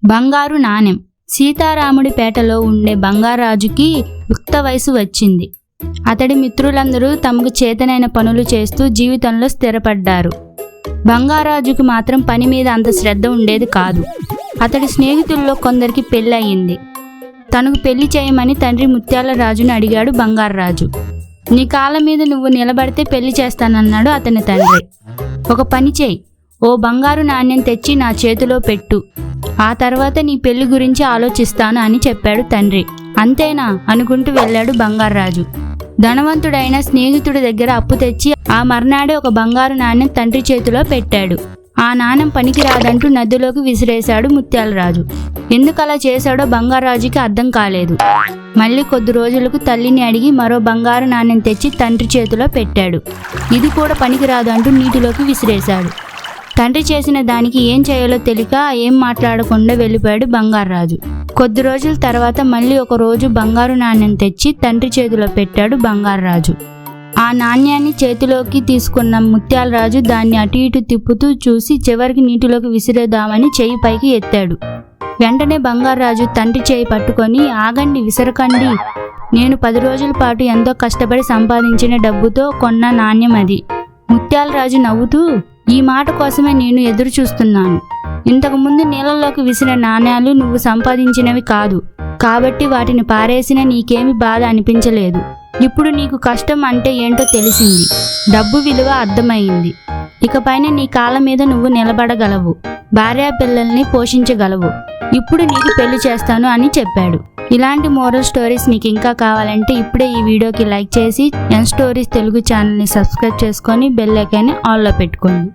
బంగారు నాణెం. సీతారాముడిపేటలో ఉండే బంగారాజుకి యుక్త వయసు వచ్చింది. అతడి మిత్రులందరూ తమకు చేతనైన పనులు చేస్తూ జీవితంలో స్థిరపడ్డారు. బంగారాజుకి మాత్రం పని మీద అంత శ్రద్ధ ఉండేది కాదు. అతడి స్నేహితుల్లో కొందరికి పెళ్ళయింది. తనకు పెళ్లి చేయమని తండ్రి ముత్యాల రాజును అడిగాడు బంగారాజు. నీ కాళ్ళ మీద నువ్వు నిలబడితే పెళ్లి చేస్తానన్నాడు అతని తండ్రి. ఒక పని చేయి, ఓ బంగారు నాణ్యం తెచ్చి నా చేతిలో పెట్టు, ఆ తర్వాత నీ పెళ్లి గురించి ఆలోచిస్తాను అని చెప్పాడు తండ్రి. అంతేనా అనుకుంటూ వెళ్ళాడు బంగారాజు. ధనవంతుడైన స్నేహితుడి దగ్గర అప్పు తెచ్చి ఆ మర్నాడే ఒక బంగారు నాణ్యం తండ్రి చేతిలో పెట్టాడు. ఆ నాణెం పనికి రాదంటూ నదిలోకి విసిరేశాడు ముత్యాలరాజు. ఎందుకలా చేశాడో బంగారాజుకి అర్థం కాలేదు. మళ్ళీ కొద్ది రోజులకు తల్లిని అడిగి మరో బంగారు నాణెం తెచ్చి తండ్రి చేతిలో పెట్టాడు. ఇది కూడా పనికిరాదు అంటూ నీటిలోకి విసిరేశాడు. తండ్రి చేసిన దానికి ఏం చేయాలో తెలియక ఏం మాట్లాడకుండా వెళ్ళిపోయాడు బంగారాజు. కొద్ది రోజుల తర్వాత మళ్ళీ ఒక రోజు బంగారు నాణ్యం తెచ్చి తండ్రి చేతిలో పెట్టాడు బంగారాజు. ఆ నాణ్యాన్ని చేతిలోకి తీసుకున్న ముత్యాలరాజు దాన్ని అటు ఇటు తిప్పుతూ చూసి చివరికి నీటిలోకి విసిరేద్దామని చెయ్యి పైకి ఎత్తాడు. వెంటనే బంగారాజు తండ్రి చేయి పట్టుకొని, ఆగండి, విసరకండి, నేను 10 రోజుల పాటు ఎంతో కష్టపడి సంపాదించిన డబ్బుతో కొన్న నాణ్యం అది. ముత్యాలరాజు నవ్వుతూ, ఈ మాట కోసమే నేను ఎదురు చూస్తున్నాను. ఇంతకుముందు నీళ్ళలోకి విసిరిన నాణ్యాలు నువ్వు సంపాదించినవి కాదు, కాబట్టి వాటిని పారేసిన నీకేమీ బాధ అనిపించలేదు. ఇప్పుడు నీకు కష్టం అంటే ఏంటో తెలిసింది, డబ్బు విలువ అర్థమైంది. ఇకపైన నీ కాళ్ళ మీద నువ్వు నిలబడగలవు, భార్యాపిల్లల్ని పోషించగలవు. ఇప్పుడు నీకు పెళ్లి చేస్తాను అని చెప్పాడు. ఇలాంటి మోరల్ స్టోరీస్ మీకు ఇంకా కావాలంటే ఇప్పుడే ఈ వీడియోకి లైక్ చేసి ఎన్ స్టోరీస్ తెలుగు ఛానల్ని సబ్స్క్రైబ్ చేసుకొని బెల్ ఐకాన్ని ఆన్లో పెట్టుకోండి.